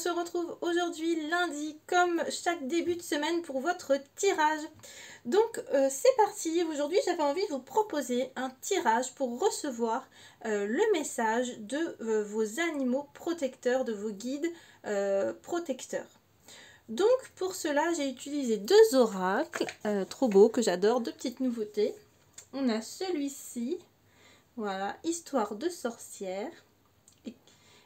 se retrouve aujourd'hui lundi comme chaque début de semaine pour votre tirage. Donc c'est parti, aujourd'hui j'avais envie de vous proposer un tirage pour recevoir le message de vos animaux protecteurs, de vos guides protecteurs. Donc pour cela j'ai utilisé deux oracles trop beaux que j'adore, deux petites nouveautés. On a celui-ci, voilà, Histoire de sorcière.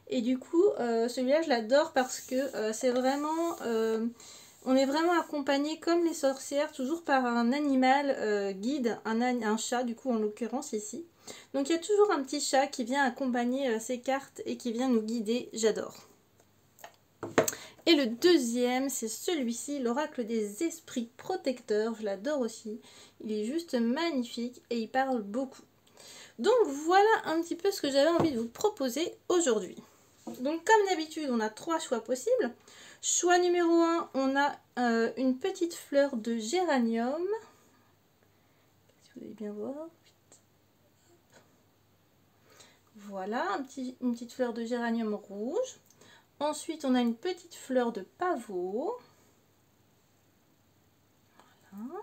Et du coup, celui-là, je l'adore parce que c'est vraiment... on est vraiment accompagné comme les sorcières, toujours par un animal guide, un chat, du coup, en l'occurrence ici. Donc, il y a toujours un petit chat qui vient accompagner ces cartes et qui vient nous guider. J'adore. Et le deuxième, c'est celui-ci, l'oracle des esprits protecteurs. Je l'adore aussi. Il est juste magnifique et il parle beaucoup. Donc, voilà un petit peu ce que j'avais envie de vous proposer aujourd'hui. Donc comme d'habitude, on a trois choix possibles. Choix numéro 1, on a une petite fleur de géranium. Si vous allez bien voir. Voilà, une petite fleur de géranium rouge. Ensuite, on a une petite fleur de pavot. Voilà.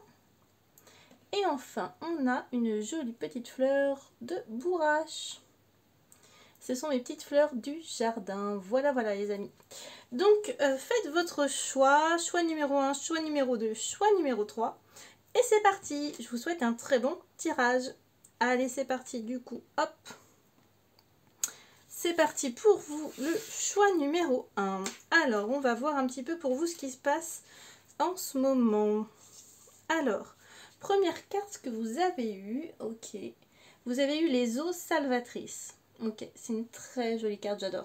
Et enfin, on a une jolie petite fleur de bourrache. Ce sont mes petites fleurs du jardin. Voilà, voilà les amis. Donc, faites votre choix. Choix numéro 1, choix numéro 2, choix numéro 3. Et c'est parti. Je vous souhaite un très bon tirage. Allez, c'est parti du coup. Hop. C'est parti pour vous, le choix numéro 1. Alors, on va voir un petit peu pour vous ce qui se passe en ce moment. Alors, première carte que vous avez eue. Ok. Vous avez eu les eaux salvatrices. Ok, c'est une très jolie carte, j'adore.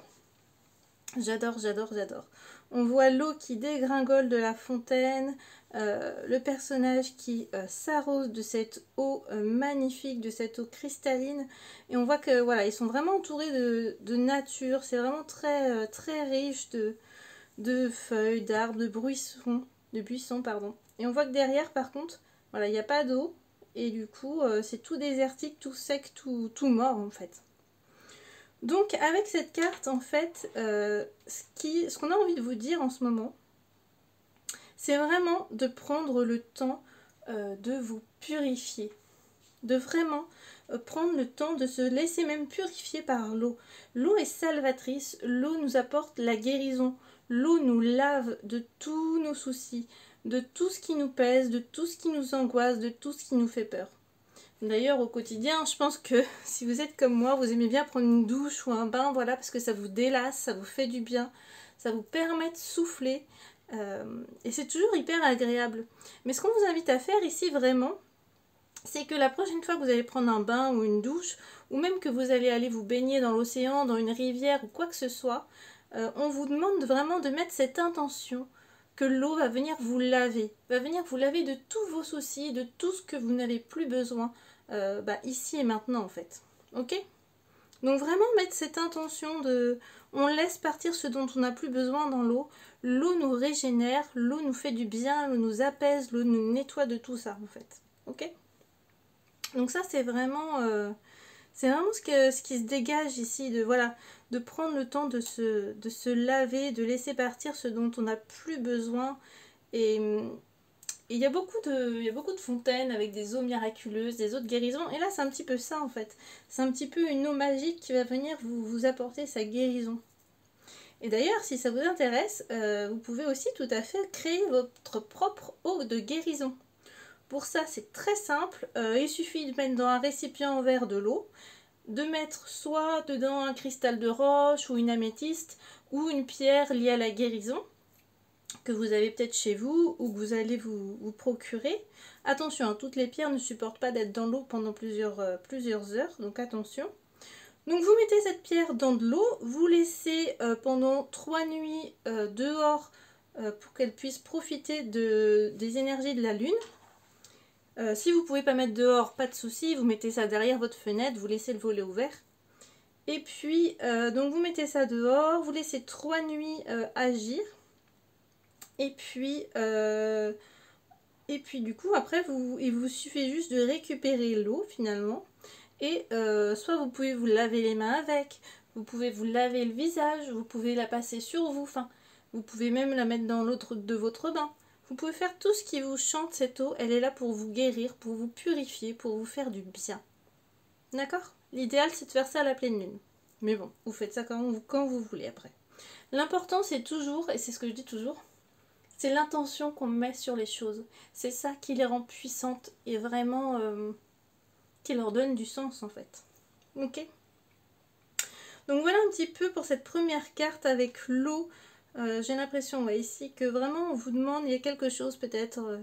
J'adore, j'adore, j'adore. On voit l'eau qui dégringole de la fontaine, le personnage qui s'arrose de cette eau magnifique, de cette eau cristalline. Et on voit que voilà, ils sont vraiment entourés de nature. C'est vraiment très, très riche de feuilles, d'arbres, de buissons, pardon. Et on voit que derrière, par contre, voilà, il n'y a pas d'eau. Et du coup, c'est tout désertique, tout sec, tout mort en fait. Donc avec cette carte, en fait, ce qu'on a envie de vous dire en ce moment, c'est vraiment de prendre le temps de vous purifier. De vraiment prendre le temps de se laisser même purifier par l'eau. L'eau est salvatrice, l'eau nous apporte la guérison. L'eau nous lave de tous nos soucis, de tout ce qui nous pèse, de tout ce qui nous angoisse, de tout ce qui nous fait peur. D'ailleurs, au quotidien, je pense que si vous êtes comme moi, vous aimez bien prendre une douche ou un bain, voilà, parce que ça vous délasse, ça vous fait du bien, ça vous permet de souffler, et c'est toujours hyper agréable. Mais ce qu'on vous invite à faire ici, vraiment, c'est que la prochaine fois que vous allez prendre un bain ou une douche, ou même que vous allez aller vous baigner dans l'océan, dans une rivière ou quoi que ce soit, on vous demande vraiment de mettre cette intention que l'eau va venir vous laver, de tous vos soucis, de tout ce que vous n'avez plus besoin ici et maintenant en fait. Ok? Donc vraiment mettre cette intention de... On laisse partir ce dont on n'a plus besoin dans l'eau. L'eau nous régénère, l'eau nous fait du bien, l'eau nous apaise, l'eau nous nettoie de tout ça en fait. Ok? Donc ça c'est vraiment ce qui se dégage ici, de prendre le temps de se laver, de laisser partir ce dont on n'a plus besoin. Et il y a beaucoup de fontaines avec des eaux miraculeuses, des eaux de guérison. Et là c'est un petit peu ça en fait. C'est un petit peu une eau magique qui va venir vous apporter sa guérison. Et d'ailleurs si ça vous intéresse, vous pouvez aussi tout à fait créer votre propre eau de guérison. Pour ça, c'est très simple. Il suffit de mettre dans un récipient en verre de l'eau, de mettre soit dedans un cristal de roche ou une améthyste ou une pierre liée à la guérison que vous avez peut-être chez vous ou que vous allez vous procurer. Attention, hein, toutes les pierres ne supportent pas d'être dans l'eau pendant plusieurs heures, donc attention. Donc vous mettez cette pierre dans de l'eau, vous laissez pendant 3 nuits dehors pour qu'elle puisse profiter des énergies de la lune. Si vous ne pouvez pas mettre dehors, pas de souci, vous mettez ça derrière votre fenêtre, vous laissez le volet ouvert. Et puis, donc vous mettez ça dehors, vous laissez 3 nuits agir. Et puis du coup, après, il vous suffit juste de récupérer l'eau finalement. Et soit vous pouvez vous laver les mains avec, vous pouvez vous laver le visage, vous pouvez la passer sur vous. Enfin, Vous pouvez même la mettre dans l'autre de votre bain. Vous pouvez faire tout ce qui vous chante, cette eau. Elle est là pour vous guérir, pour vous purifier, pour vous faire du bien. D'accord? L'idéal, c'est de faire ça à la pleine lune. Mais bon, vous faites ça quand vous voulez après. L'important, c'est toujours, et c'est ce que je dis toujours, c'est l'intention qu'on met sur les choses. C'est ça qui les rend puissantes et vraiment qui leur donne du sens en fait. Ok? Donc voilà un petit peu pour cette première carte avec l'eau. J'ai l'impression ici que vraiment on vous demande, il y a quelque chose peut-être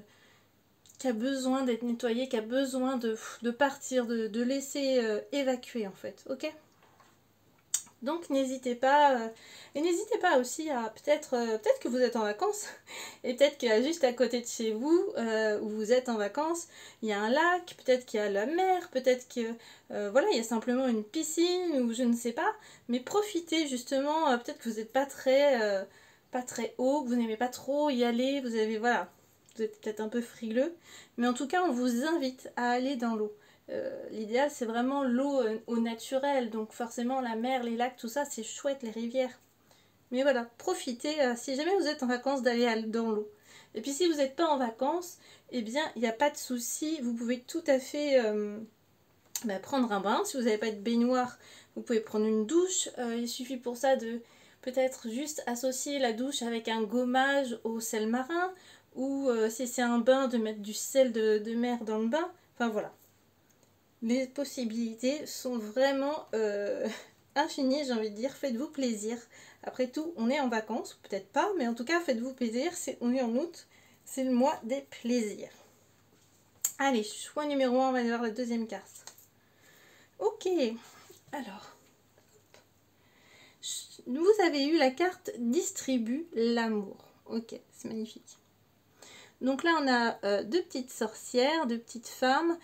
qui a besoin d'être nettoyé, qui a besoin de partir, de laisser évacuer en fait. Ok? Donc n'hésitez pas, et n'hésitez pas aussi à peut-être que vous êtes en vacances, et peut-être qu'il y a juste à côté de chez vous, où vous êtes en vacances, il y a un lac, peut-être qu'il y a la mer, peut-être que voilà, il y a simplement une piscine, ou je ne sais pas, mais profitez justement, peut-être que vous n'êtes pas très haut, que vous n'aimez pas trop y aller, vous avez, voilà, vous êtes peut-être un peu frileux, mais en tout cas on vous invite à aller dans l'eau. L'idéal c'est vraiment l'eau au naturel, donc forcément la mer, les lacs, tout ça c'est chouette, les rivières. Mais voilà, profitez, si jamais vous êtes en vacances, d'aller dans l'eau. Et puis si vous n'êtes pas en vacances, eh bien il n'y a pas de souci, vous pouvez tout à fait prendre un bain. Si vous n'avez pas de baignoire, vous pouvez prendre une douche. Il suffit pour ça de peut-être juste associer la douche avec un gommage au sel marin, ou si c'est un bain, de mettre du sel de mer dans le bain. Enfin voilà. Les possibilités sont vraiment infinies, j'ai envie de dire. Faites-vous plaisir. Après tout, on est en vacances, peut-être pas, mais en tout cas, faites-vous plaisir. On est en août, c'est le mois des plaisirs. Allez, choix numéro 1, on va voir la deuxième carte. Ok, alors, vous avez eu la carte distribue l'amour. Ok, c'est magnifique. Donc là, on a deux petites sorcières, deux petites femmes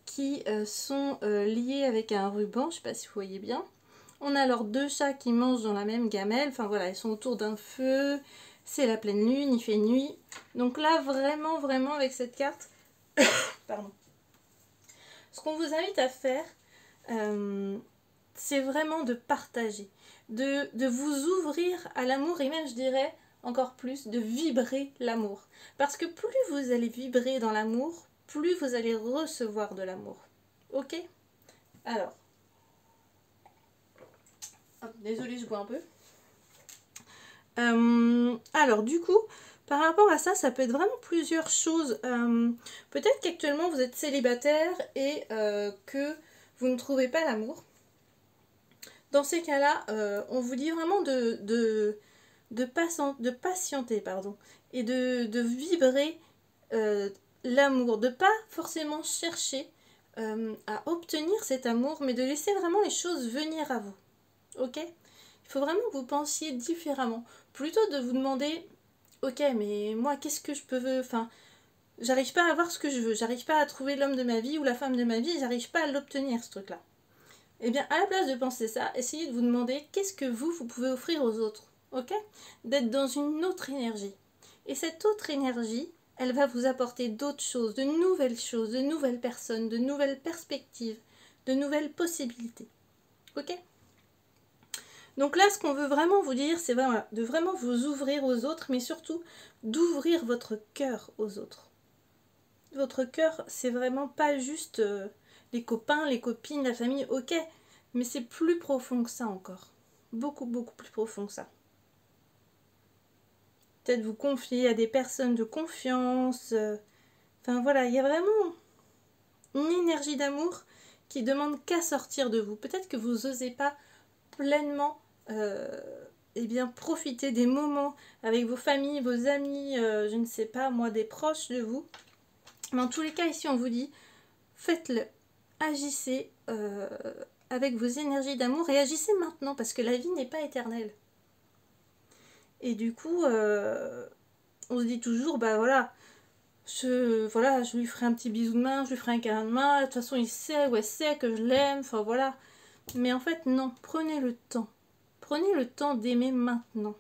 qui sont liées avec un ruban, je ne sais pas si vous voyez bien. On a leurs deux chats qui mangent dans la même gamelle, enfin voilà, ils sont autour d'un feu, c'est la pleine lune, il fait nuit. Donc là, vraiment, vraiment, avec cette carte, pardon, ce qu'on vous invite à faire, c'est vraiment de partager, de vous ouvrir à l'amour, et même, je dirais, encore plus, de vibrer l'amour. Parce que plus vous allez vibrer dans l'amour, plus vous allez recevoir de l'amour. Ok? Alors, désolée, je bois un peu. Alors, du coup, par rapport à ça, ça peut être vraiment plusieurs choses. Peut-être qu'actuellement, vous êtes célibataire et que vous ne trouvez pas l'amour. Dans ces cas-là, on vous dit vraiment de patienter, pardon, et de vibrer l'amour, de pas forcément chercher à obtenir cet amour, mais de laisser vraiment les choses venir à vous. Ok? Il faut vraiment que vous pensiez différemment. Plutôt de vous demander, ok, mais moi, qu'est-ce que je peux... Enfin, j'arrive pas à avoir ce que je veux, j'arrive pas à trouver l'homme de ma vie ou la femme de ma vie, j'arrive pas à l'obtenir, ce truc-là. Eh bien, à la place de penser ça, essayez de vous demander qu'est-ce que vous pouvez offrir aux autres. Ok? D'être dans une autre énergie. Et cette autre énergie, elle va vous apporter d'autres choses, de nouvelles personnes, de nouvelles perspectives, de nouvelles possibilités. Ok? Donc là, ce qu'on veut vraiment vous dire, c'est de vraiment vous ouvrir aux autres, mais surtout d'ouvrir votre cœur aux autres. Votre cœur, c'est vraiment pas juste les copains, les copines, la famille, ok, mais c'est plus profond que ça encore. Beaucoup, beaucoup plus profond que ça. Peut-être vous confier à des personnes de confiance. Enfin voilà, il y a vraiment une énergie d'amour qui demande qu'à sortir de vous. Peut-être que vous n'osez pas pleinement profiter des moments avec vos familles, vos amis, je ne sais pas moi, des proches de vous. Mais en tous les cas, ici on vous dit, faites-le, agissez avec vos énergies d'amour et agissez maintenant parce que la vie n'est pas éternelle. Et du coup, on se dit toujours, bah voilà, je lui ferai un petit bisou de main, je lui ferai un câlin de main, de toute façon il sait ou elle sait que je l'aime, enfin voilà. Mais en fait non, prenez le temps. Prenez le temps d'aimer maintenant.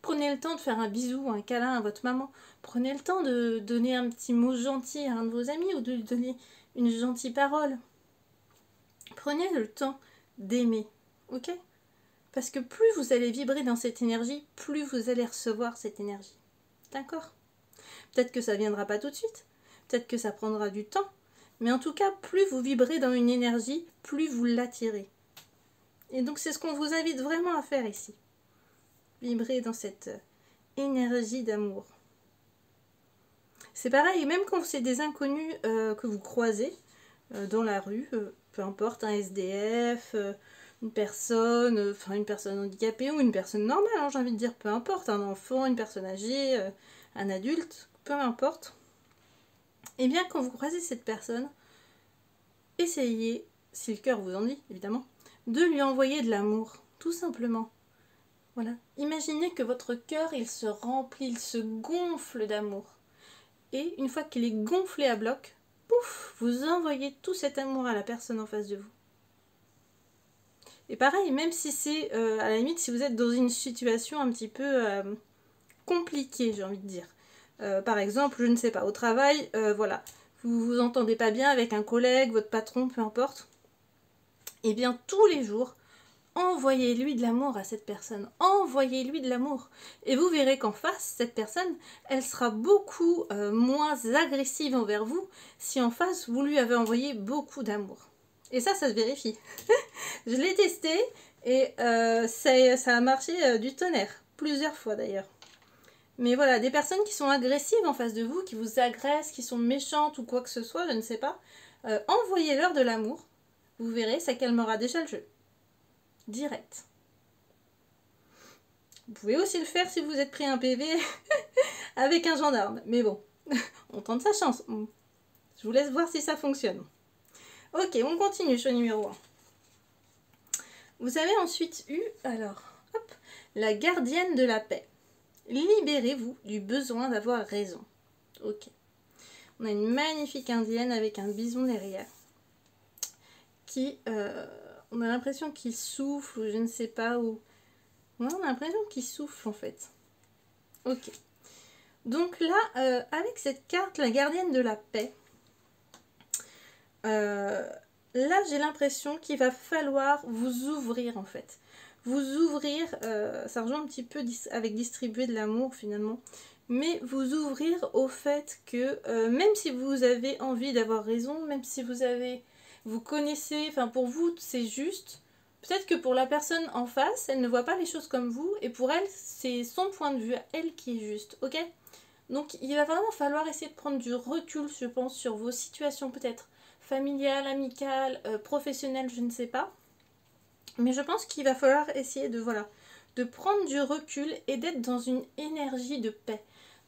Prenez le temps de faire un bisou, un câlin à votre maman. Prenez le temps de donner un petit mot gentil à un de vos amis ou de lui donner une gentille parole. Prenez le temps d'aimer, ok? Parce que plus vous allez vibrer dans cette énergie, plus vous allez recevoir cette énergie. D'accord? Peut-être que ça ne viendra pas tout de suite, peut-être que ça prendra du temps, mais en tout cas, plus vous vibrez dans une énergie, plus vous l'attirez. Et donc c'est ce qu'on vous invite vraiment à faire ici. Vibrer dans cette énergie d'amour. C'est pareil, même quand c'est des inconnus que vous croisez dans la rue, peu importe, un SDF, une personne handicapée ou une personne normale, hein, j'ai envie de dire, peu importe, un enfant, une personne âgée, un adulte, peu importe. Et bien quand vous croisez cette personne, essayez, si le cœur vous en dit, évidemment, de lui envoyer de l'amour, tout simplement. Voilà. Imaginez que votre cœur, il se remplit, il se gonfle d'amour. Et une fois qu'il est gonflé à bloc, pouf, vous envoyez tout cet amour à la personne en face de vous. Et pareil, même si c'est, à la limite, si vous êtes dans une situation un petit peu compliquée, j'ai envie de dire. Par exemple, je ne sais pas, au travail, voilà, vous vous entendez pas bien avec un collègue, votre patron, peu importe. Et bien, tous les jours, envoyez-lui de l'amour à cette personne. Envoyez-lui de l'amour. Et vous verrez qu'en face, cette personne, elle sera beaucoup moins agressive envers vous si en face, vous lui avez envoyé beaucoup d'amour. Et ça se vérifie. Je l'ai testé et ça a marché du tonnerre. Plusieurs fois d'ailleurs. Mais voilà, des personnes qui sont agressives en face de vous, qui vous agressent, qui sont méchantes ou quoi que ce soit, je ne sais pas, envoyez-leur de l'amour. Vous verrez, ça calmera déjà le jeu. Direct. Vous pouvez aussi le faire si vous êtes pris un PV avec un gendarme. Mais bon, on tente sa chance. Je vous laisse voir si ça fonctionne. Ok, on continue sur le numéro 1. Vous avez ensuite eu, alors, hop, la gardienne de la paix. Libérez-vous du besoin d'avoir raison. Ok. On a une magnifique indienne avec un bison derrière. Qui, on a l'impression qu'il souffle ou je ne sais pas où. Ouais, on a l'impression qu'il souffle en fait. Ok. Donc là, avec cette carte, la gardienne de la paix, là j'ai l'impression qu'il va falloir vous ouvrir en fait. Vous ouvrir, ça rejoint un petit peu avec distribuer de l'amour finalement, mais vous ouvrir au fait que même si vous avez envie d'avoir raison, même si vous connaissez, enfin pour vous c'est juste, peut-être que pour la personne en face, elle ne voit pas les choses comme vous, et pour elle, c'est son point de vue à elle qui est juste, ok ? Donc il va vraiment falloir essayer de prendre du recul, je pense, sur vos situations peut-être familiales, amicales, professionnelles, je ne sais pas. Mais je pense qu'il va falloir essayer de prendre du recul et d'être dans une énergie de paix.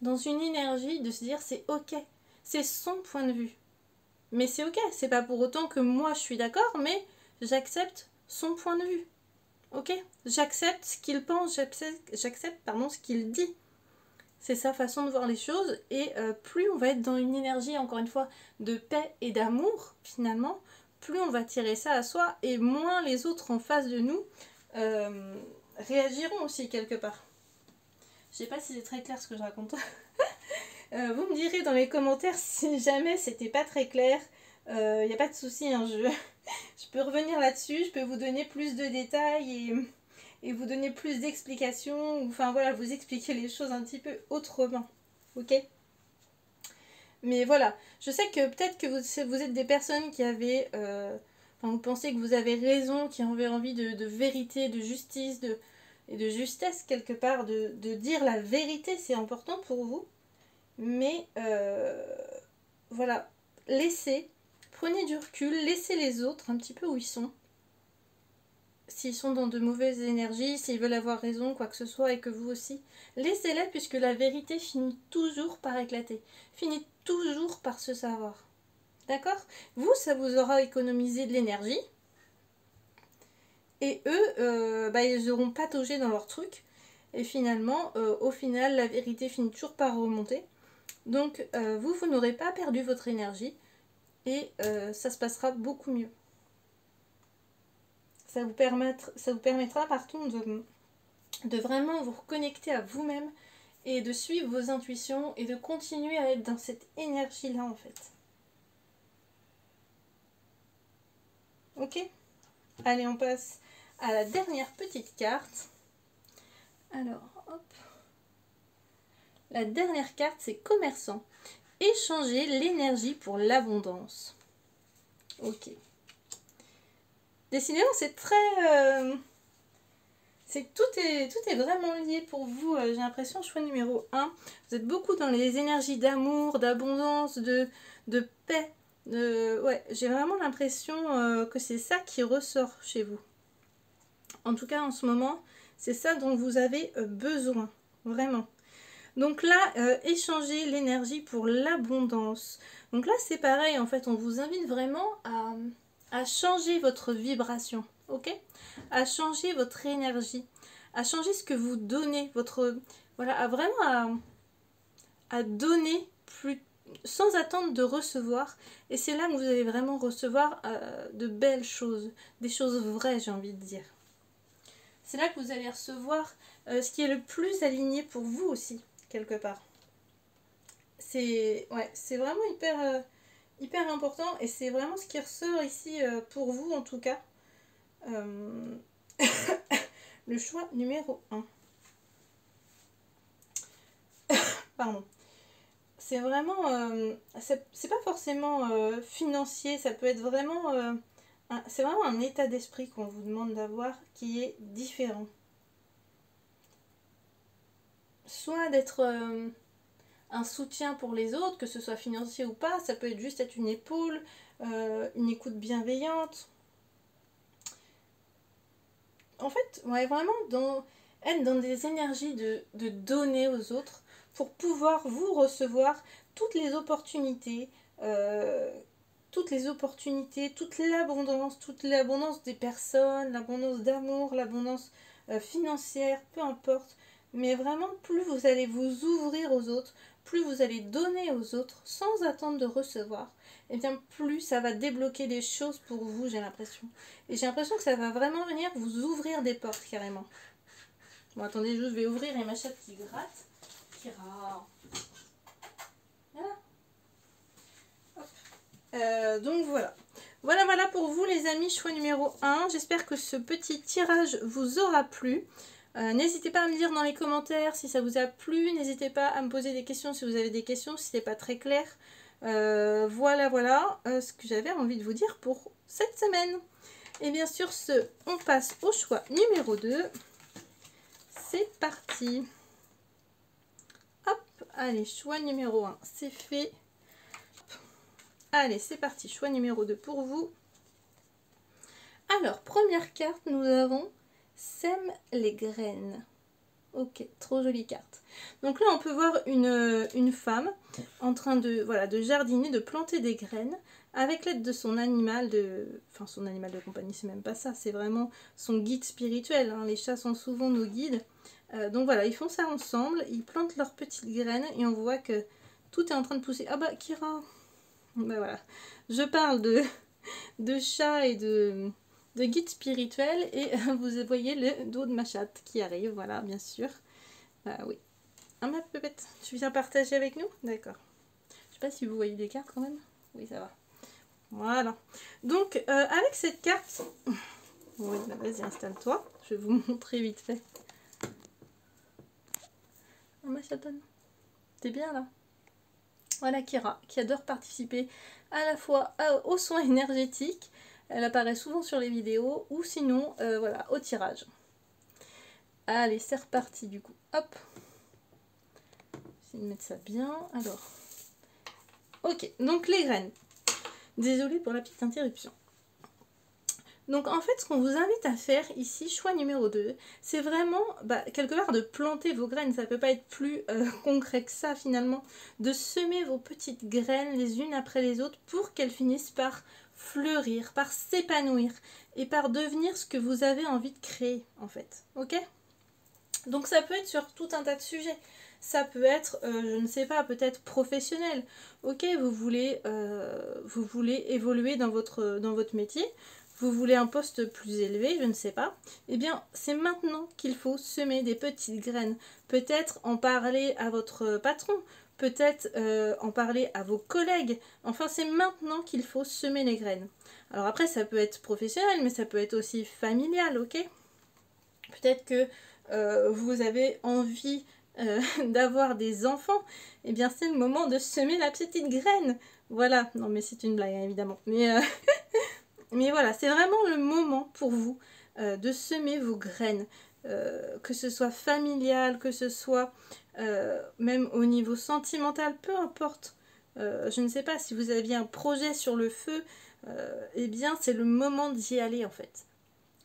Dans une énergie de se dire c'est ok, c'est son point de vue. Mais c'est ok, c'est pas pour autant que moi je suis d'accord, mais j'accepte son point de vue. Ok ? J'accepte ce qu'il pense, j'accepte ce qu'il dit. C'est sa façon de voir les choses et plus on va être dans une énergie, encore une fois, de paix et d'amour, finalement, plus on va tirer ça à soi et moins les autres en face de nous réagiront aussi quelque part. Je sais pas si c'est très clair ce que je raconte. Vous me direz dans les commentaires si jamais c'était pas très clair. Il n'y a pas de souci, hein, je peux revenir là-dessus, je peux vous donner plus de détails et vous donner plus d'explications, enfin voilà, vous expliquer les choses un petit peu autrement, ok ? Mais voilà, je sais que peut-être que vous êtes des personnes qui avez, vous pensez que vous avez raison, qui avez envie de vérité, de justice, et de justesse quelque part, de dire la vérité, c'est important pour vous, mais voilà, prenez du recul, laissez les autres un petit peu où ils sont. S'ils sont dans de mauvaises énergies, s'ils veulent avoir raison, quoi que ce soit, et que vous aussi, laissez-les puisque la vérité finit toujours par éclater, finit toujours par se savoir. D'accord ? Vous, ça vous aura économisé de l'énergie, et eux, ils auront pataugé dans leur truc, et finalement, au final, la vérité finit toujours par remonter. Donc, vous n'aurez pas perdu votre énergie, et ça se passera beaucoup mieux. Ça vous permettra de vraiment vous reconnecter à vous-même et de suivre vos intuitions et de continuer à être dans cette énergie-là en fait. Ok ? Allez, on passe à la dernière petite carte. Alors, hop. La dernière carte, c'est commerçant. Échanger l'énergie pour l'abondance. Ok. Décidément, c'est très... tout est vraiment lié pour vous. J'ai l'impression, choix numéro 1. Vous êtes beaucoup dans les énergies d'amour, d'abondance, de paix. Ouais, j'ai vraiment l'impression que c'est ça qui ressort chez vous. En tout cas, en ce moment, c'est ça dont vous avez besoin. Vraiment. Donc là, échanger l'énergie pour l'abondance. Donc là, c'est pareil, en fait, on vous invite vraiment à changer votre vibration, ok? À changer votre énergie, à changer ce que vous donnez, voilà, vraiment à donner plus, sans attendre de recevoir. Et c'est là que vous allez vraiment recevoir de belles choses, des choses vraies, j'ai envie de dire. C'est là que vous allez recevoir ce qui est le plus aligné pour vous aussi, quelque part. C'est vraiment hyper important et c'est vraiment ce qui ressort ici pour vous en tout cas. Le choix numéro 1. Pardon. C'est vraiment... c'est pas forcément financier, ça peut être vraiment... c'est vraiment un état d'esprit qu'on vous demande d'avoir qui est différent. Soit d'être un soutien pour les autres, que ce soit financier ou pas, ça peut être juste être une épaule, une écoute bienveillante. En fait, ouais, vraiment être dans des énergies de donner aux autres pour pouvoir vous recevoir toutes les opportunités, toute l'abondance des personnes, l'abondance d'amour, l'abondance financière, peu importe. Mais vraiment, plus vous allez vous ouvrir aux autres, plus vous allez donner aux autres sans attendre de recevoir, et bien plus ça va débloquer des choses pour vous, j'ai l'impression. Et j'ai l'impression que ça va vraiment venir vous ouvrir des portes carrément. Bon, attendez, je vais ouvrir et ma chatte qui gratte. Qui rare. Voilà. Donc voilà. Voilà pour vous les amis, choix numéro 1. J'espère que ce petit tirage vous aura plu. N'hésitez pas à me dire dans les commentaires si ça vous a plu. N'hésitez pas à me poser des questions si vous avez des questions, si c'est pas très clair. Voilà ce que j'avais envie de vous dire pour cette semaine. Et bien sûr, on passe au choix numéro 2. C'est parti. Hop, allez, choix numéro 1, c'est fait. Allez, c'est parti, choix numéro 2 pour vous. Alors, première carte, nous avons Sème les graines. Ok, trop jolie carte. Donc là, on peut voir une femme en train de jardiner, de planter des graines avec l'aide de son animal son animal de compagnie, c'est même pas ça, c'est vraiment son guide spirituel. Hein. Les chats sont souvent nos guides. Donc voilà, ils font ça ensemble, ils plantent leurs petites graines et on voit que tout est en train de pousser. Ah bah, Kira! Bah voilà, je parle de chats et de guide spirituel et vous voyez le dos de ma chatte qui arrive, voilà, bien sûr. Oui. Ah ma pépette, tu viens partager avec nous? D'accord. Je sais pas si vous voyez des cartes quand même. Oui, ça va. Voilà. Donc, avec cette carte... Oui, bah vas-y, installe-toi. Je vais vous montrer vite fait. Oh ma chatonne. T'es bien là? Voilà Kira, qui adore participer à la fois aux soins énergétiques. Elle apparaît souvent sur les vidéos ou sinon, voilà, au tirage. Allez, c'est reparti du coup. Hop. J'essaie de mettre ça bien. Alors. Ok, donc les graines. Désolée pour la petite interruption. Donc en fait, ce qu'on vous invite à faire ici, choix numéro 2, c'est vraiment, quelque part, de planter vos graines. Ça ne peut pas être plus concret que ça finalement. De semer vos petites graines les unes après les autres pour qu'elles finissent par fleurir, par s'épanouir et par devenir ce que vous avez envie de créer en fait. Ok ? Donc ça peut être sur tout un tas de sujets. Ça peut être, je ne sais pas, peut-être professionnel. Ok, vous voulez évoluer dans votre métier. Vous voulez un poste plus élevé, je ne sais pas. Eh bien, c'est maintenant qu'il faut semer des petites graines. Peut-être en parler à votre patron. peut-être en parler à vos collègues. Enfin, c'est maintenant qu'il faut semer les graines. Alors après, ça peut être professionnel, mais ça peut être aussi familial, ok? Peut-être que vous avez envie d'avoir des enfants, et bien c'est le moment de semer la petite graine. Voilà, non mais c'est une blague hein, évidemment. Mais voilà, c'est vraiment le moment pour vous de semer vos graines. Que ce soit familial, que ce soit même au niveau sentimental, peu importe. Je ne sais pas si vous aviez un projet sur le feu, eh bien c'est le moment d'y aller en fait.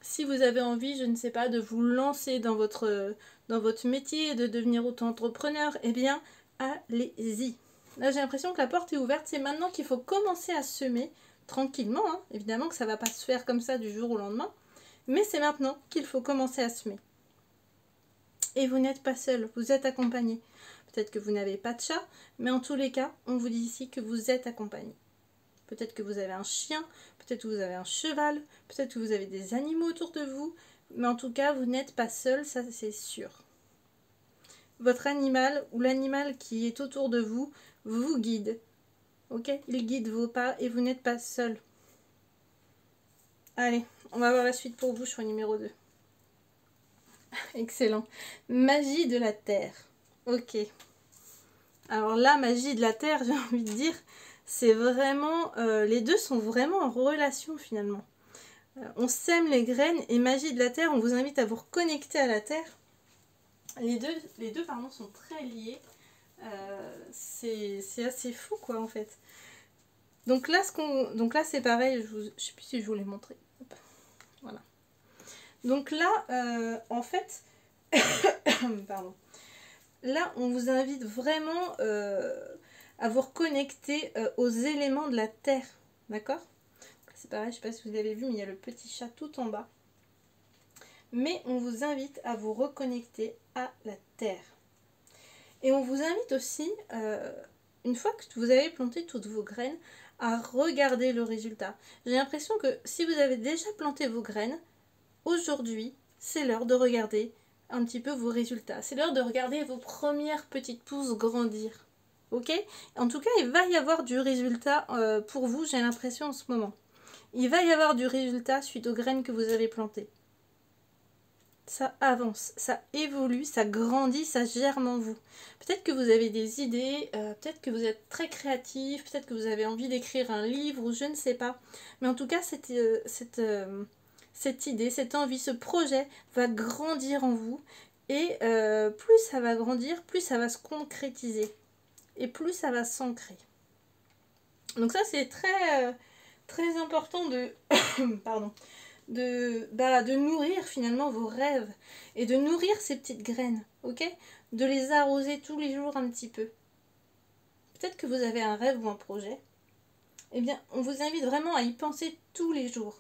Si vous avez envie, je ne sais pas, de vous lancer dans votre métier et de devenir auto-entrepreneur, eh bien allez-y. Là j'ai l'impression que la porte est ouverte, c'est maintenant qu'il faut commencer à semer tranquillement, hein. Évidemment que ça ne va pas se faire comme ça du jour au lendemain, mais c'est maintenant qu'il faut commencer à semer. Et vous n'êtes pas seul, vous êtes accompagné. Peut-être que vous n'avez pas de chat, mais en tous les cas, on vous dit ici que vous êtes accompagné. Peut-être que vous avez un chien, peut-être que vous avez un cheval, peut-être que vous avez des animaux autour de vous, mais en tout cas, vous n'êtes pas seul, ça c'est sûr. Votre animal ou l'animal qui est autour de vous vous guide. Ok? Il guide vos pas et vous n'êtes pas seul. Allez, on va voir la suite pour vous, choix numéro 2. Excellent. Magie de la terre. Ok. Alors là, magie de la terre, j'ai envie de dire, c'est vraiment... les deux sont vraiment en relation finalement. On sème les graines et magie de la terre, on vous invite à vous reconnecter à la terre. Les deux pardon, sont très liés. C'est assez fou quoi en fait. Donc là, c'est pareil, je sais plus si je vous l'ai montré. Hop. Voilà. Donc là, en fait, pardon. Là, on vous invite vraiment à vous reconnecter aux éléments de la terre. D'accord? C'est pareil, je ne sais pas si vous avez vu, mais il y a le petit chat tout en bas. Mais on vous invite à vous reconnecter à la terre. Et on vous invite aussi, une fois que vous avez planté toutes vos graines, à regarder le résultat. J'ai l'impression que si vous avez déjà planté vos graines, aujourd'hui, c'est l'heure de regarder un petit peu vos résultats. C'est l'heure de regarder vos premières petites pousses grandir. Ok? En tout cas, il va y avoir du résultat pour vous, j'ai l'impression en ce moment. Il va y avoir du résultat suite aux graines que vous avez plantées. Ça avance, ça évolue, ça grandit, ça germe en vous. Peut-être que vous avez des idées, peut-être que vous êtes très créatif, peut-être que vous avez envie d'écrire un livre ou je ne sais pas. Mais en tout cas, cette idée, cette envie, ce projet va grandir en vous. Et plus ça va grandir, plus ça va se concrétiser. Et plus ça va s'ancrer. Donc ça, c'est très, très important de... Pardon. De nourrir finalement vos rêves et de nourrir ces petites graines, ok? De les arroser tous les jours un petit peu. Peut-être que vous avez un rêve ou un projet. Eh bien, on vous invite vraiment à y penser tous les jours.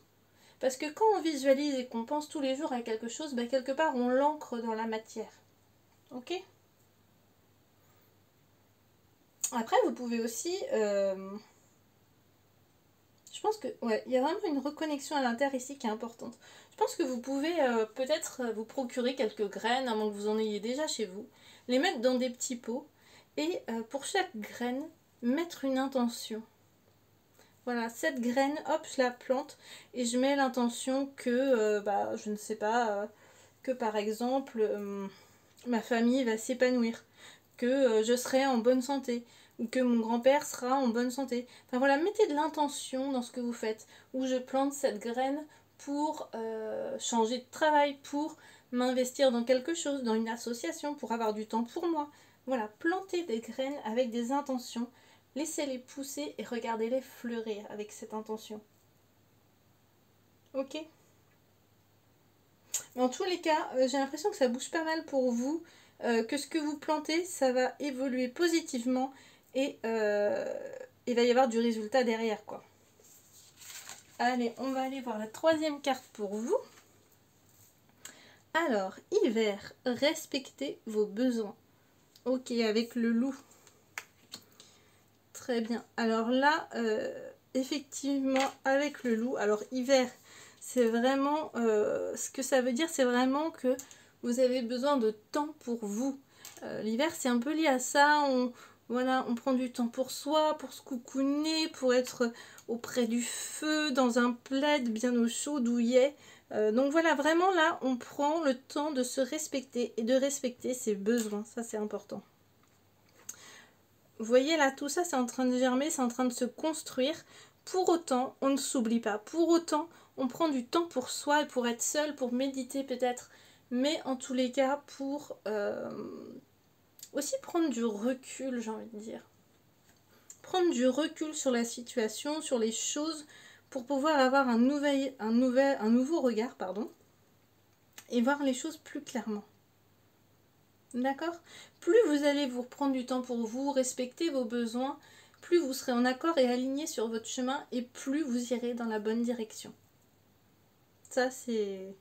Parce que quand on visualise et qu'on pense tous les jours à quelque chose, ben quelque part on l'ancre dans la matière. Ok? Après, vous pouvez aussi... Je pense que ouais, il y a vraiment une reconnexion à l'intérieur ici qui est importante. Je pense que vous pouvez peut-être vous procurer quelques graines, à moins que vous en ayez déjà chez vous, les mettre dans des petits pots et pour chaque graine, mettre une intention. Voilà, cette graine, hop, je la plante et je mets l'intention que, je ne sais pas, que par exemple, ma famille va s'épanouir, que je serai en bonne santé, ou que mon grand-père sera en bonne santé. Enfin voilà, mettez de l'intention dans ce que vous faites, où je plante cette graine pour changer de travail, pour m'investir dans quelque chose, dans une association, pour avoir du temps pour moi. Voilà, plantez des graines avec des intentions, laissez-les pousser et regardez-les fleurir avec cette intention. Ok? Mais en tous les cas, j'ai l'impression que ça bouge pas mal pour vous, que ce que vous plantez, ça va évoluer positivement et il va y avoir du résultat derrière, quoi. Allez, on va aller voir la troisième carte pour vous. Alors, hiver, respectez vos besoins. Ok, avec le loup. Très bien. Alors là, effectivement, avec le loup, alors hiver, c'est vraiment, ce que ça veut dire, c'est vraiment que vous avez besoin de temps pour vous. L'hiver, c'est un peu lié à ça, Voilà, on prend du temps pour soi, pour se coucouner, pour être auprès du feu, dans un plaid bien au chaud, douillet. Donc voilà, vraiment là, on prend le temps de se respecter et de respecter ses besoins. Ça, c'est important. Vous voyez là, tout ça, c'est en train de germer, c'est en train de se construire. Pour autant, on ne s'oublie pas. Pour autant, on prend du temps pour soi et pour être seul, pour méditer peut-être. Mais en tous les cas, pour aussi prendre du recul, j'ai envie de dire. Prendre du recul sur la situation, sur les choses, pour pouvoir avoir un nouveau regard, pardon, et voir les choses plus clairement. D'accord? Plus vous allez vous prendre du temps pour vous, respecter vos besoins, plus vous serez en accord et aligné sur votre chemin et plus vous irez dans la bonne direction. Ça, c'est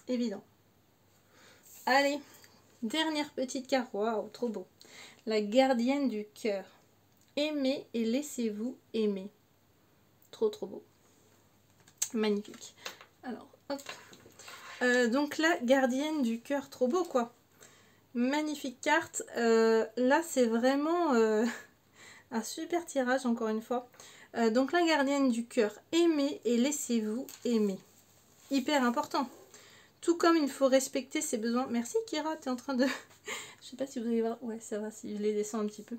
évident. Allez, dernière petite carte. Waouh, trop beau. La gardienne du cœur. Aimez et laissez-vous aimer. Trop, trop beau. Magnifique. Alors, hop. Donc la gardienne du cœur, trop beau quoi. Magnifique carte. Là, c'est vraiment un super tirage, encore une fois. Donc la gardienne du cœur, aimez et laissez-vous aimer. Hyper important. Tout comme il faut respecter ses besoins. Merci Kira, tu es en train de... Je sais pas si vous allez voir. Ouais, ça va, si je les descends un petit peu.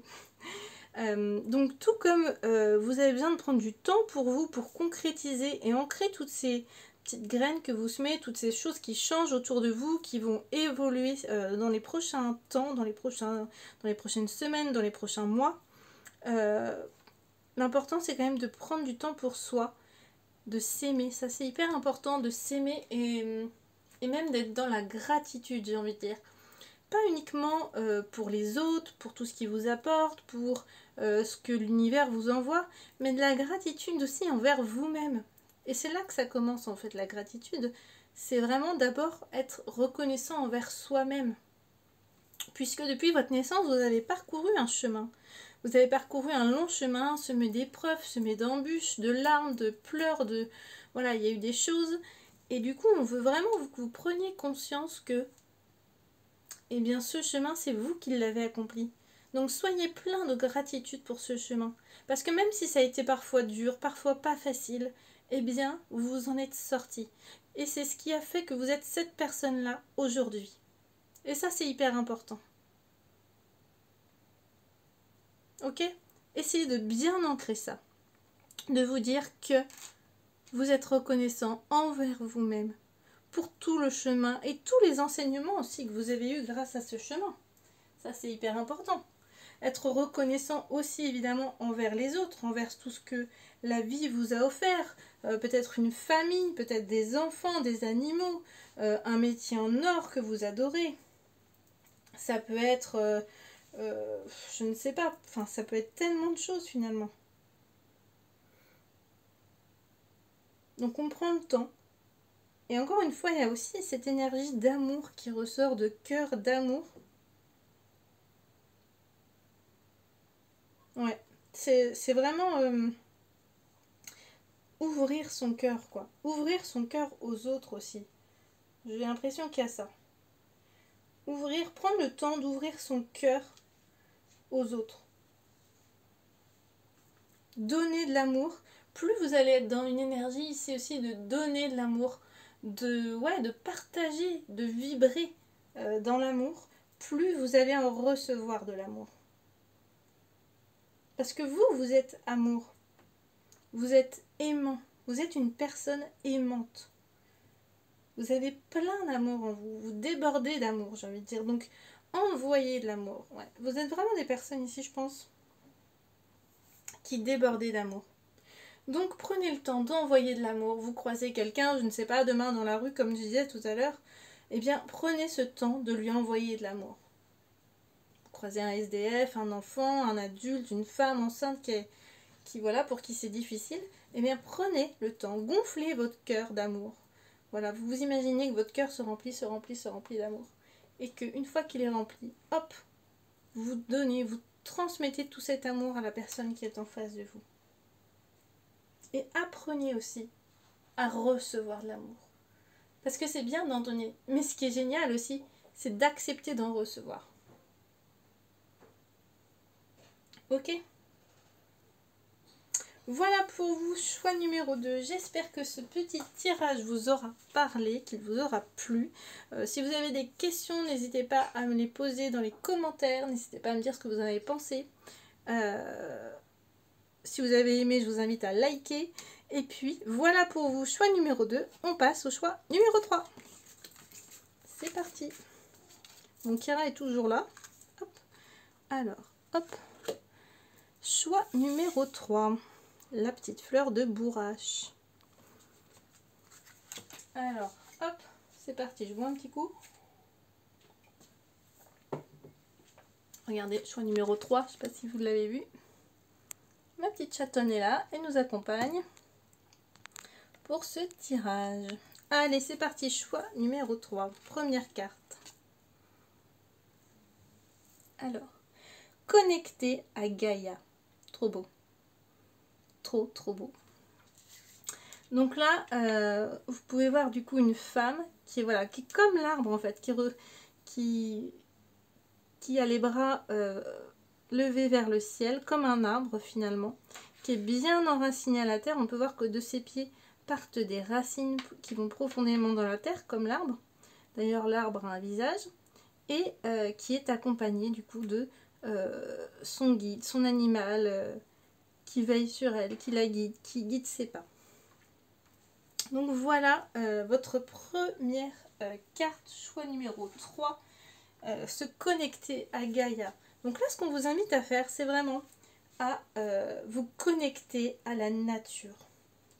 Donc tout comme vous avez besoin de prendre du temps pour vous, pour concrétiser et ancrer toutes ces petites graines que vous semez, toutes ces choses qui changent autour de vous, qui vont évoluer dans les prochains temps, dans les prochaines semaines, dans les prochains mois. L'important c'est quand même de prendre du temps pour soi, de s'aimer. Ça c'est hyper important, de s'aimer et même d'être dans la gratitude, j'ai envie de dire. Pas uniquement pour les autres, pour tout ce qu'ils vous apportent, pour ce que l'univers vous envoie, mais de la gratitude aussi envers vous-même. Et c'est là que ça commence en fait, la gratitude. C'est vraiment d'abord être reconnaissant envers soi-même. Puisque depuis votre naissance, vous avez parcouru un chemin. Vous avez parcouru un long chemin, semé d'épreuves, semé d'embûches, de larmes, de pleurs, de... Voilà, il y a eu des choses. Et du coup, on veut vraiment que vous preniez conscience que eh bien ce chemin, c'est vous qui l'avez accompli. Donc soyez plein de gratitude pour ce chemin. Parce que même si ça a été parfois dur, parfois pas facile, eh bien vous vous en êtes sorti. Et c'est ce qui a fait que vous êtes cette personne-là aujourd'hui. Et ça, c'est hyper important. Ok? Essayez de bien ancrer ça. De vous dire que vous êtes reconnaissant envers vous-même pour tout le chemin et tous les enseignements aussi que vous avez eus grâce à ce chemin. Ça, c'est hyper important. Être reconnaissant aussi évidemment envers les autres, envers tout ce que la vie vous a offert. Peut-être une famille, peut-être des enfants, des animaux, un métier en or que vous adorez. Ça peut être, je ne sais pas, enfin ça peut être tellement de choses finalement. Donc on prend le temps. Et encore une fois, il y a aussi cette énergie d'amour qui ressort, de cœur d'amour. Ouais, c'est vraiment ouvrir son cœur, quoi. Ouvrir son cœur aux autres aussi. J'ai l'impression qu'il y a ça. Ouvrir, prendre le temps d'ouvrir son cœur aux autres. Donner de l'amour. Plus vous allez être dans une énergie, c'est aussi de donner de l'amour, de partager, de vibrer dans l'amour. Plus vous allez en recevoir de l'amour. Parce que vous êtes amour. Vous êtes aimant. Vous êtes une personne aimante. Vous avez plein d'amour en vous. Vous débordez d'amour, j'ai envie de dire. Donc, envoyez de l'amour. Ouais. Vous êtes vraiment des personnes ici, je pense, qui débordez d'amour. Donc, prenez le temps d'envoyer de l'amour. Vous croisez quelqu'un, je ne sais pas, demain dans la rue, comme je disais tout à l'heure. Eh bien, prenez ce temps de lui envoyer de l'amour. Vous croisez un SDF, un enfant, un adulte, une femme enceinte qui voilà, pour qui c'est difficile. Eh bien, prenez le temps. Gonflez votre cœur d'amour. Voilà, vous vous imaginez que votre cœur se remplit d'amour. Et qu'une fois qu'il est rempli, hop, vous donnez, vous transmettez tout cet amour à la personne qui est en face de vous. Et apprenez aussi à recevoir de l'amour. Parce que c'est bien d'en donner. Mais ce qui est génial aussi, c'est d'accepter d'en recevoir. Ok? Voilà pour vous, choix numéro 2. J'espère que ce petit tirage vous aura parlé, qu'il vous aura plu. Si vous avez des questions, n'hésitez pas à me les poser dans les commentaires. N'hésitez pas à me dire ce que vous en avez pensé. Si vous avez aimé, je vous invite à liker. Et puis, voilà pour vous, choix numéro 2. On passe au choix numéro 3. C'est parti. Mon Kira est toujours là. Hop. Alors, hop. Choix numéro 3. La petite fleur de bourrache. Alors, hop, c'est parti. Je bois un petit coup. Regardez, choix numéro 3. Je ne sais pas si vous l'avez vu. Ma petite chatonne est là et nous accompagne pour ce tirage. Allez, c'est parti. Choix numéro 3. Première carte. Alors, connecté à Gaïa. Trop beau. Trop beau. Donc là, vous pouvez voir du coup une femme qui est comme l'arbre en fait, qui a les bras levés vers le ciel, comme un arbre finalement, qui est bien enraciné à la terre. On peut voir que de ses pieds partent des racines qui vont profondément dans la terre, comme l'arbre. D'ailleurs, l'arbre a un visage et qui est accompagné du coup de son guide, son animal qui veille sur elle, qui la guide, qui guide ses pas. Donc voilà votre première carte, choix numéro 3, se connecter à Gaïa. Donc là, ce qu'on vous invite à faire, c'est vraiment à vous connecter à la nature.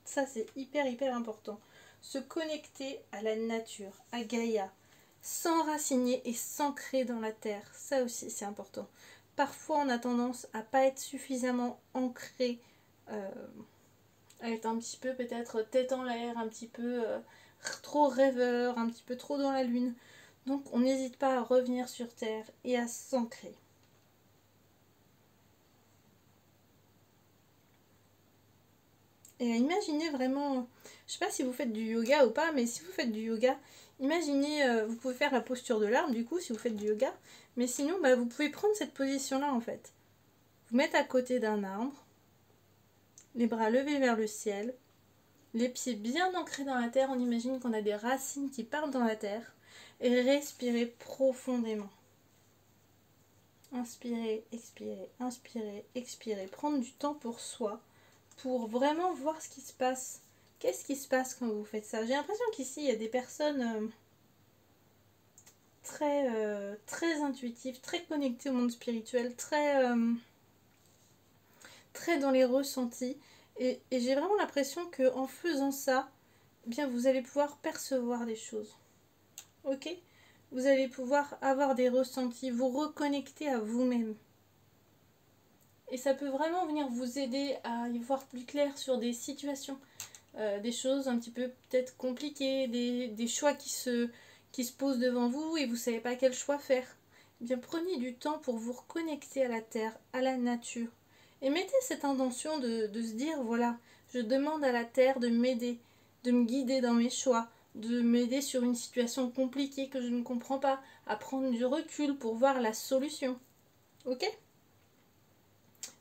Ça, c'est hyper important. Se connecter à la nature, à Gaïa, s'enraciner et s'ancrer dans la terre. Ça aussi, c'est important. Parfois, on a tendance à pas être suffisamment ancré, à être un petit peu peut-être tête en l'air, un petit peu trop rêveur, un petit peu trop dans la lune. Donc, on n'hésite pas à revenir sur terre et à s'ancrer. Et à imaginer vraiment, je sais pas si vous faites du yoga ou pas, mais si vous faites du yoga, imaginez, vous pouvez faire la posture de l'arbre du coup si vous faites du yoga, mais sinon vous pouvez prendre cette position là en fait. Vous mettre à côté d'un arbre, les bras levés vers le ciel, les pieds bien ancrés dans la terre, on imagine qu'on a des racines qui partent dans la terre, et respirez profondément. Inspirez, expirez, prendre du temps pour soi, pour vraiment voir ce qui se passe. Qu'est-ce qui se passe quand vous faites ça? J'ai l'impression qu'ici, il y a des personnes très intuitives, très connectées au monde spirituel, très dans les ressentis. Et j'ai vraiment l'impression qu'en faisant ça, eh bien, vous allez pouvoir percevoir des choses. Ok? Vous allez pouvoir avoir des ressentis, vous reconnecter à vous-même. Et ça peut vraiment venir vous aider à y voir plus clair sur des situations, des choses un petit peu peut-être compliquées, des choix qui se posent devant vous et vous ne savez pas quel choix faire. Eh bien, prenez du temps pour vous reconnecter à la terre, à la nature. Et mettez cette intention de se dire, voilà, je demande à la terre de m'aider, de me guider dans mes choix, de m'aider sur une situation compliquée que je ne comprends pas, à prendre du recul pour voir la solution. Ok ?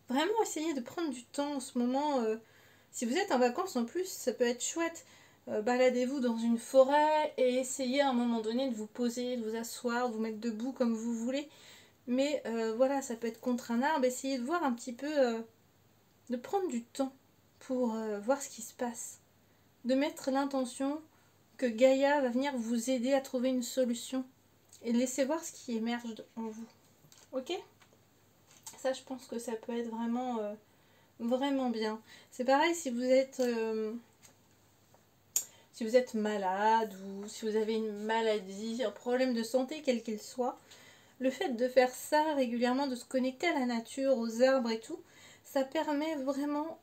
Vraiment essayez de prendre du temps en ce moment. Si vous êtes en vacances en plus, ça peut être chouette. Baladez-vous dans une forêt et essayez à un moment donné de vous poser, de vous asseoir, de vous mettre debout comme vous voulez. Mais voilà, ça peut être contre un arbre. Essayez de voir un petit peu, de prendre du temps pour voir ce qui se passe. De mettre l'intention que Gaïa va venir vous aider à trouver une solution. Et laissez voir ce qui émerge en vous. Ok ? Ça, je pense que ça peut être vraiment bien. C'est pareil si vous êtes malade ou si vous avez une maladie, un problème de santé quel qu'il soit. Le fait de faire ça régulièrement, de se connecter à la nature, aux arbres et tout, ça permet vraiment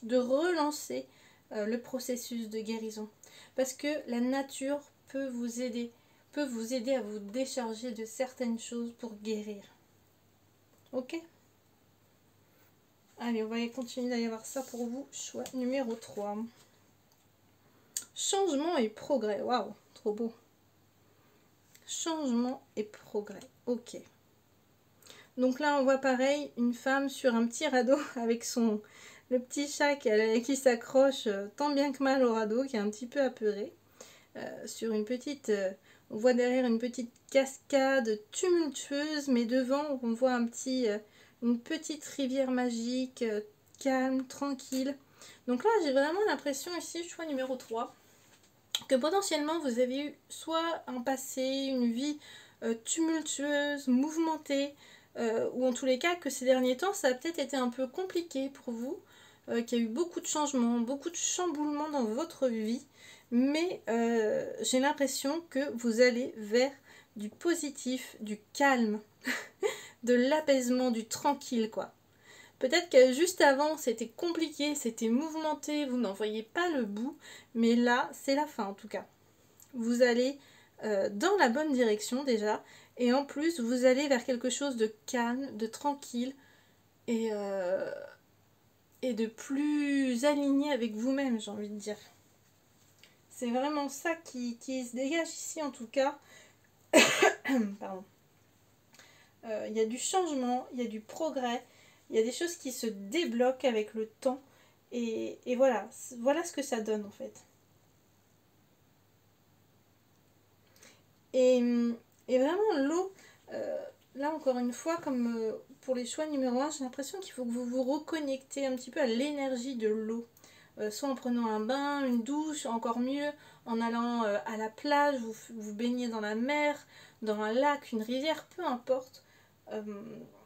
de relancer le processus de guérison. Parce que la nature peut vous aider à vous décharger de certaines choses pour guérir. Ok ? Allez, on va continuer d'aller voir ça pour vous. Choix numéro 3. Changement et progrès. Waouh, trop beau. Changement et progrès. Ok. Donc là, on voit pareil, une femme sur un petit radeau avec le petit chat qui s'accroche tant bien que mal au radeau, qui est un petit peu apeuré. Sur une petite... on voit derrière une petite cascade tumultueuse, mais devant, on voit une petite rivière magique, calme, tranquille. Donc là, j'ai vraiment l'impression ici, choix numéro 3, que potentiellement vous avez eu soit un passé, une vie tumultueuse, mouvementée, ou en tous les cas que ces derniers temps ça a peut-être été un peu compliqué pour vous, qu'il y a eu beaucoup de changements, beaucoup de chamboulements dans votre vie, mais j'ai l'impression que vous allez vers du positif, du calme, de l'apaisement, du tranquille quoi. Peut-être que juste avant c'était compliqué, c'était mouvementé, vous n'en voyez pas le bout, mais là c'est la fin en tout cas. Vous allez dans la bonne direction déjà, et en plus vous allez vers quelque chose de calme, de tranquille et de plus aligné avec vous-même, j'ai envie de dire. C'est vraiment ça qui se dégage ici en tout cas. Pardon. Il y a du changement, il y a du progrès, il y a des choses qui se débloquent avec le temps, et voilà ce que ça donne en fait. Et vraiment l'eau, là encore une fois, comme pour les choix numéro 1, j'ai l'impression qu'il faut que vous vous reconnectez un petit peu à l'énergie de l'eau. Soit en prenant un bain, une douche, encore mieux, en allant à la plage, vous baignez dans la mer, dans un lac, une rivière, peu importe.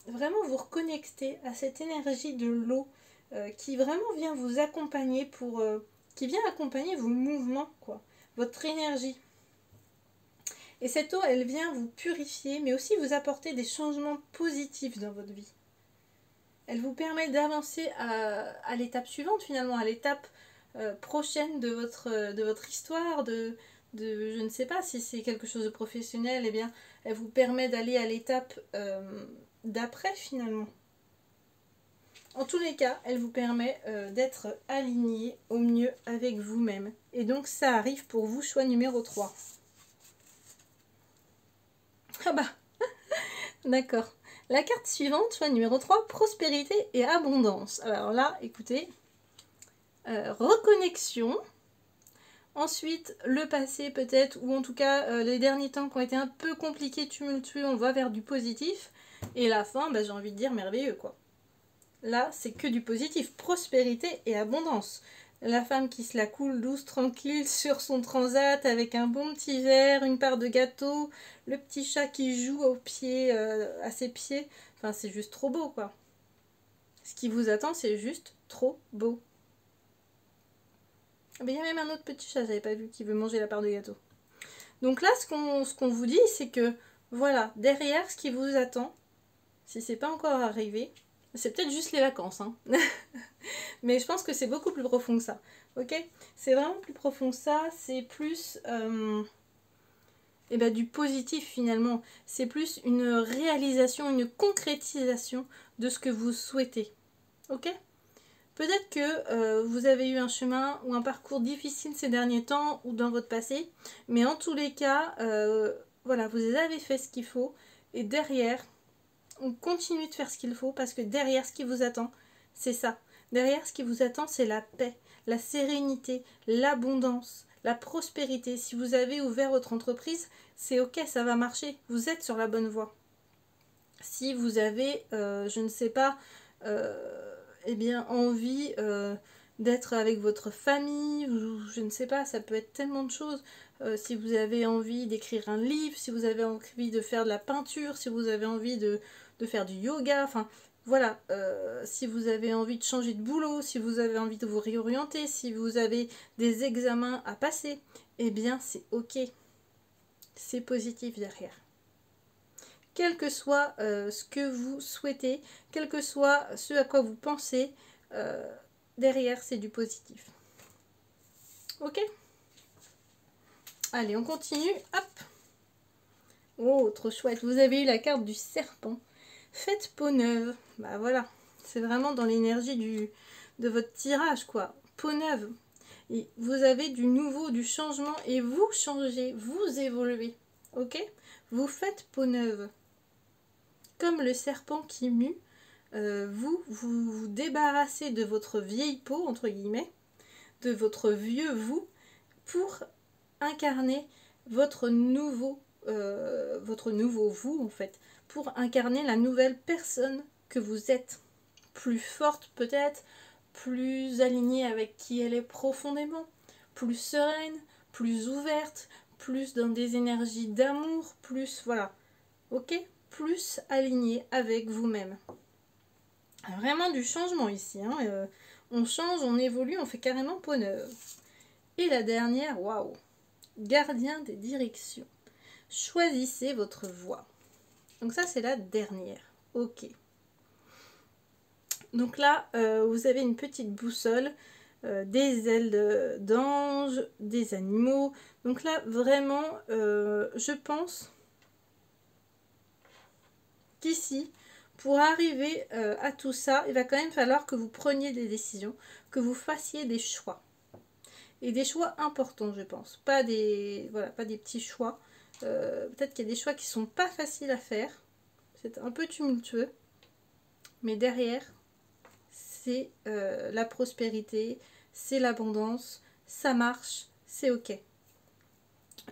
Vraiment vous reconnecter à cette énergie de l'eau qui vraiment vient vous accompagner qui vient accompagner vos mouvements, quoi, votre énergie. Et cette eau, elle vient vous purifier, mais aussi vous apporter des changements positifs dans votre vie. Elle vous permet d'avancer à l'étape suivante, finalement, à l'étape prochaine de votre histoire, je ne sais pas si c'est quelque chose de professionnel, eh bien, elle vous permet d'aller à l'étape d'après, finalement. En tous les cas, elle vous permet d'être aligné au mieux avec vous-même. Et donc, ça arrive pour vous, choix numéro 3. Ah bah, d'accord. La carte suivante, choix numéro 3, prospérité et abondance. Alors là, écoutez, reconnexion. Ensuite, le passé peut-être, ou en tout cas les derniers temps qui ont été un peu compliqués, tumultueux, on va vers du positif. Et la fin, bah, j'ai envie de dire merveilleux quoi. Là, c'est que du positif, prospérité et abondance. La femme qui se la coule douce, tranquille, sur son transat, avec un bon petit verre, une part de gâteau, le petit chat qui joue à ses pieds. Enfin, c'est juste trop beau, quoi. Ce qui vous attend, c'est juste trop beau. Mais il y a même un autre petit chat, j'avais pas vu, qui veut manger la part de gâteau. Donc là, ce qu'on vous dit, c'est que, voilà, derrière ce qui vous attend, si c'est pas encore arrivé, c'est peut-être juste les vacances, hein. Mais je pense que c'est beaucoup plus profond que ça. Ok? C'est vraiment plus profond que ça. C'est plus du positif finalement. C'est plus une réalisation, une concrétisation de ce que vous souhaitez. Ok? Peut-être que vous avez eu un chemin ou un parcours difficile ces derniers temps ou dans votre passé. Mais en tous les cas, voilà, vous avez fait ce qu'il faut. Et derrière, on continue de faire ce qu'il faut parce que derrière ce qui vous attend, c'est ça. Derrière ce qui vous attend, c'est la paix, la sérénité, l'abondance, la prospérité. Si vous avez ouvert votre entreprise, c'est ok, ça va marcher. Vous êtes sur la bonne voie. Si vous avez, je ne sais pas, envie d'être avec votre famille, ou je ne sais pas, ça peut être tellement de choses. Si vous avez envie d'écrire un livre, si vous avez envie de faire de la peinture, si vous avez envie de faire du yoga, enfin voilà, si vous avez envie de changer de boulot, si vous avez envie de vous réorienter, si vous avez des examens à passer, eh bien c'est ok, c'est positif derrière. Quel que soit ce que vous souhaitez, quel que soit ce à quoi vous pensez, derrière c'est du positif. Ok? Allez, on continue. Hop! Oh, trop chouette. Vous avez eu la carte du serpent. Faites peau neuve. Bah voilà. C'est vraiment dans l'énergie de votre tirage, quoi. Peau neuve. Et vous avez du nouveau, du changement. Et vous changez, vous évoluez. Ok? Vous faites peau neuve. comme le serpent qui mue, vous débarrassez de votre vieille peau, entre guillemets, de votre vieux vous, pour incarner votre nouveau vous, en fait, pour incarner la nouvelle personne que vous êtes, plus forte peut-être, plus alignée avec qui elle est profondément, plus sereine, plus ouverte, plus dans des énergies d'amour, plus, voilà, ok, plus alignée avec vous-même. Vraiment du changement ici, hein. On change, on évolue, on fait carrément peau neuve. Et la dernière, waouh, gardien des directions. Choisissez votre voie. Donc ça, c'est la dernière. Ok. Donc là, vous avez une petite boussole, des ailes d'ange, des animaux. Donc là, vraiment, je pense qu'ici, pour arriver à tout ça, il va quand même falloir que vous preniez des décisions, que vous fassiez des choix. Et des choix importants, je pense. Pas des, voilà, pas des petits choix. Peut-être qu'il y a des choix qui sont pas faciles à faire. C'est un peu tumultueux. Mais derrière, c'est la prospérité, c'est l'abondance, ça marche, c'est ok.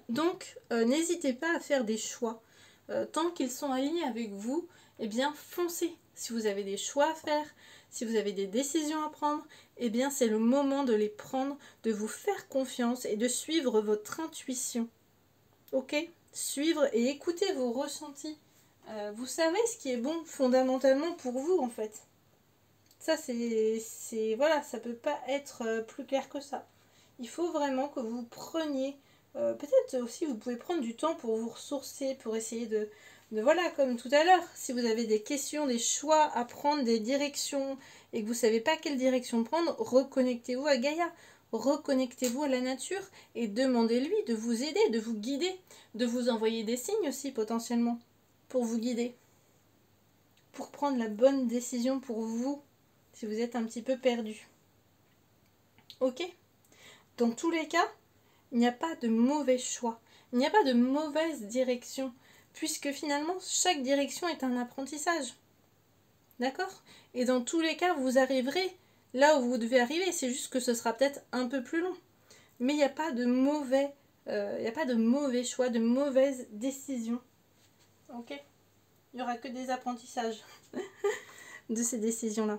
Donc, n'hésitez pas à faire des choix. Tant qu'ils sont alignés avec vous, eh bien, foncez. Si vous avez des choix à faire, si vous avez des décisions à prendre, eh bien, c'est le moment de les prendre, de vous faire confiance et de suivre votre intuition. Ok ? Suivre et écouter vos ressentis. Vous savez ce qui est bon fondamentalement pour vous, en fait. Ça, c'est voilà, ça peut pas être plus clair que ça. Il faut vraiment que vous preniez, peut-être aussi vous pouvez prendre du temps pour vous ressourcer, pour essayer de voilà, comme tout à l'heure, si vous avez des questions, des choix à prendre, des directions, et que vous ne savez pas quelle direction prendre, reconnectez-vous à Gaïa, reconnectez-vous à la nature, et demandez-lui de vous aider, de vous guider, de vous envoyer des signes aussi potentiellement, pour vous guider, pour prendre la bonne décision pour vous, si vous êtes un petit peu perdu. Ok ? Dans tous les cas, il n'y a pas de mauvais choix, il n'y a pas de mauvaise direction, puisque finalement, chaque direction est un apprentissage. D'accord ? Et dans tous les cas, vous arriverez là où vous devez arriver, c'est juste que ce sera peut-être un peu plus long. Mais il n'y a pas de mauvais, choix, de mauvaises décisions. Ok ? Il n'y aura que des apprentissages de ces décisions-là.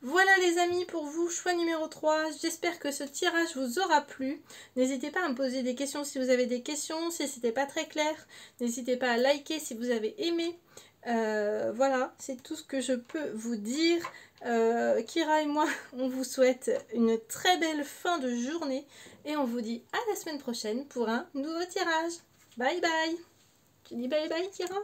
Voilà les amis pour vous, choix numéro 3. J'espère que ce tirage vous aura plu. N'hésitez pas à me poser des questions si vous avez des questions, si c'était pas très clair. N'hésitez pas à liker si vous avez aimé. Voilà, c'est tout ce que je peux vous dire. Kira et moi, on vous souhaite une très belle fin de journée. Et on vous dit à la semaine prochaine pour un nouveau tirage. Bye bye. Tu dis bye bye Kira ?